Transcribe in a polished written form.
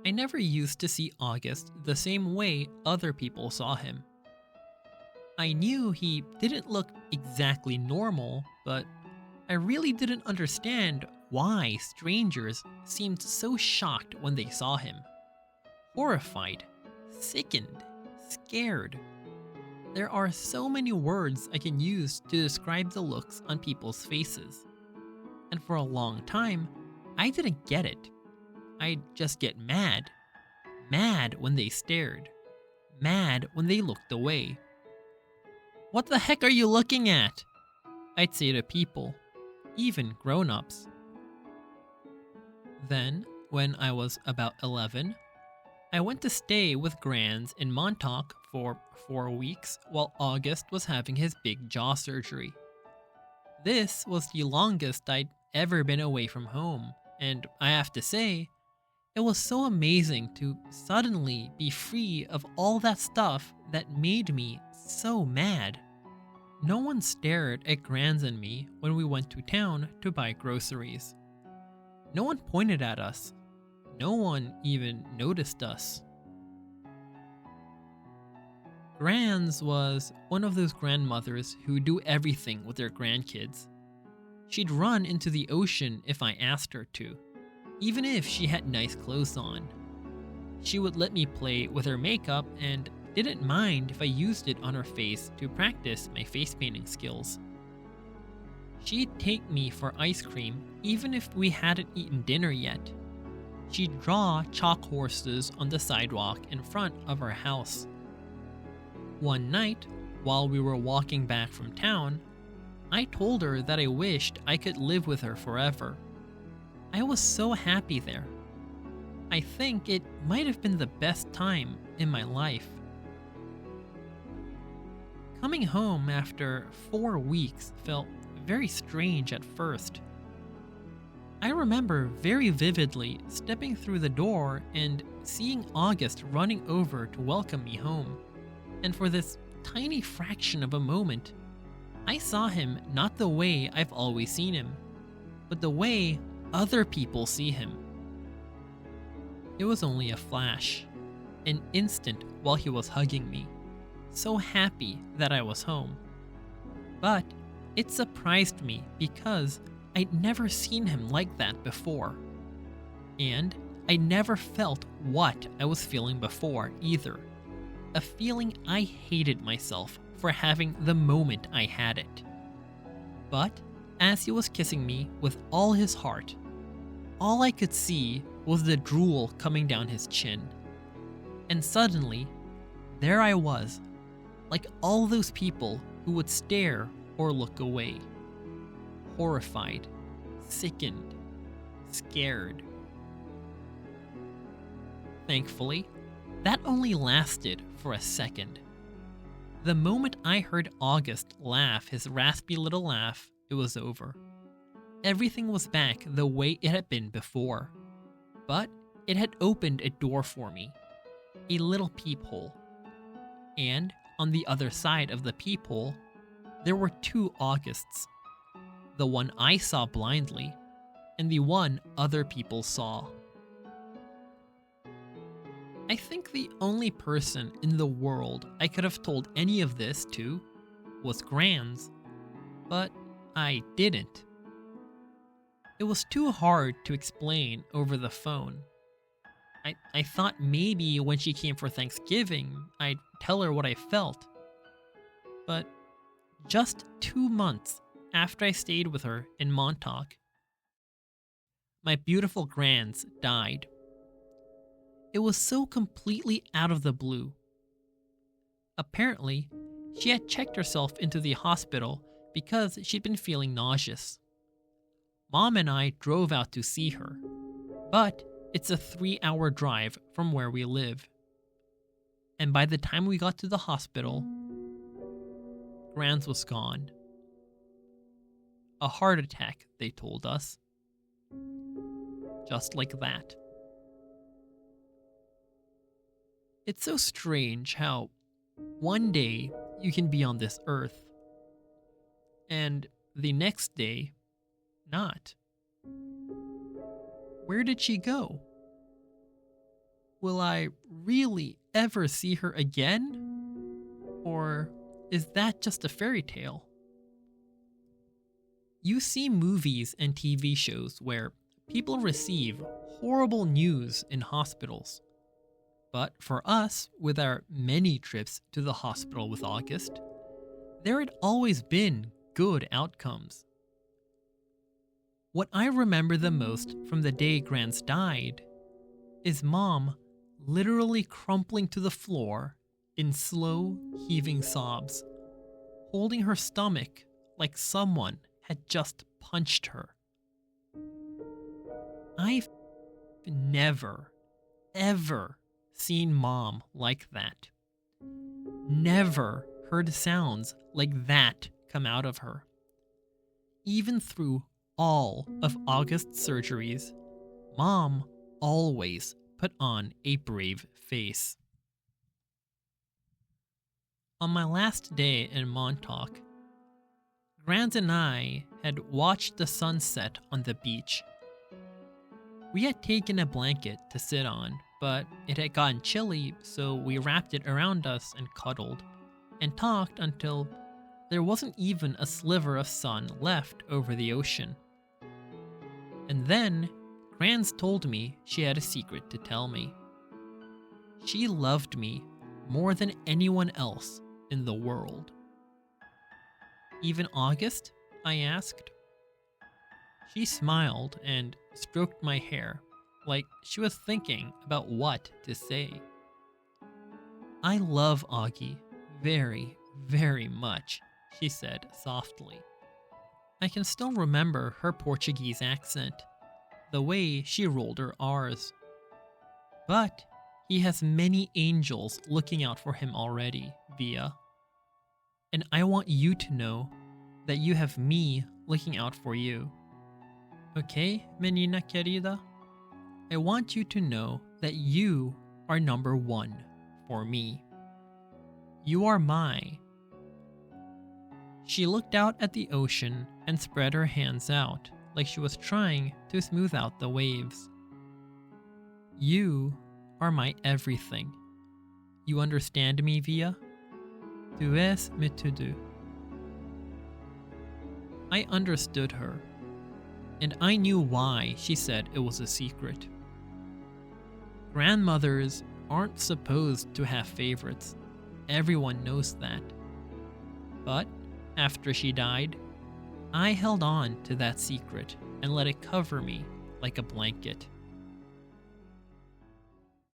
I never used to see August the same way other people saw him. I knew he didn't look exactly normal, but I really didn't understand why strangers seemed so shocked when they saw him. Horrified, sickened, scared. There are so many words I can use to describe the looks on people's faces. And for a long time, I didn't get it. I'd just get mad. Mad when they stared. Mad when they looked away. "What the heck are you looking at?" I'd say to people, even grown-ups. Then, when I was about 11, I went to stay with Grands in Montauk for 4 weeks while August was having his big jaw surgery. This was the longest I'd ever been away from home, and I have to say, it was so amazing to suddenly be free of all that stuff that made me so mad. No one stared at Grands and me when we went to town to buy groceries. No one pointed at us. No one even noticed us. Grands was one of those grandmothers who do everything with their grandkids. She'd run into the ocean if I asked her to, even if she had nice clothes on. She would let me play with her makeup and didn't mind if I used it on her face to practice my face painting skills. She'd take me for ice cream even if we hadn't eaten dinner yet. She'd draw chalk horses on the sidewalk in front of our house. One night, while we were walking back from town, I told her that I wished I could live with her forever. I was so happy there. I think it might have been the best time in my life. Coming home after 4 weeks felt very strange at first. I remember very vividly stepping through the door and seeing August running over to welcome me home. And for this tiny fraction of a moment, I saw him not the way I've always seen him, but the way other people see him. It was only a flash, an instant while he was hugging me, so happy that I was home. But it surprised me because I'd never seen him like that before. And I never felt what I was feeling before either. A feeling I hated myself for having the moment I had it. But as he was kissing me with all his heart, all I could see was the drool coming down his chin. And suddenly, there I was, like all those people who would stare or look away. Horrified, sickened, scared. Thankfully, that only lasted for a second. The moment I heard August laugh his raspy little laugh, it was over. Everything was back the way it had been before. But it had opened a door for me, a little peephole. And on the other side of the peephole, there were 2 Augusts. The one I saw blindly, and the one other people saw. I think the only person in the world I could have told any of this to was Grands, but I didn't. It was too hard to explain over the phone. I thought maybe when she came for Thanksgiving, I'd tell her what I felt. But just 2 months after I stayed with her in Montauk, my beautiful Grands died. It was so completely out of the blue. Apparently, she had checked herself into the hospital because she'd been feeling nauseous. Mom and I drove out to see her, but it's a 3-hour drive from where we live. And by the time we got to the hospital, Grands was gone. A heart attack, they told us. Just like that. It's so strange how one day you can be on this earth, and the next day, not. Where did she go? will I really ever see her again? Or is that just a fairy tale? You see movies and TV shows where people receive horrible news in hospitals. But for us, with our many trips to the hospital with August, there had always been good outcomes. What I remember the most from the day Grans died is Mom literally crumpling to the floor in slow, heaving sobs, holding her stomach like someone had just punched her. I've never, ever seen Mom like that. Never heard sounds like that come out of her. Even through all of August's surgeries, Mom always put on a brave face. On my last day in Montauk, Grant and I had watched the sunset on the beach. We had taken a blanket to sit on, but it had gotten chilly, so we wrapped it around us and cuddled, and talked until there wasn't even a sliver of sun left over the ocean. And then, Grans told me she had a secret to tell me. She loved me more than anyone else in the world. Even August? I asked. She smiled and stroked my hair, like she was thinking about what to say. I love Augie very, very much, she said softly. I can still remember her Portuguese accent, the way she rolled her R's. But he has many angels looking out for him already, Via. And I want you to know that you have me looking out for you. Okay, menina querida? I want you to know that you are number one for me. You are my. She looked out at the ocean and spread her hands out like she was trying to smooth out the waves. You are my everything. You understand me, Via? Tu es me todo. I understood her, and I knew why she said it was a secret. Grandmothers aren't supposed to have favorites. Everyone knows that. But after she died, I held on to that secret and let it cover me like a blanket.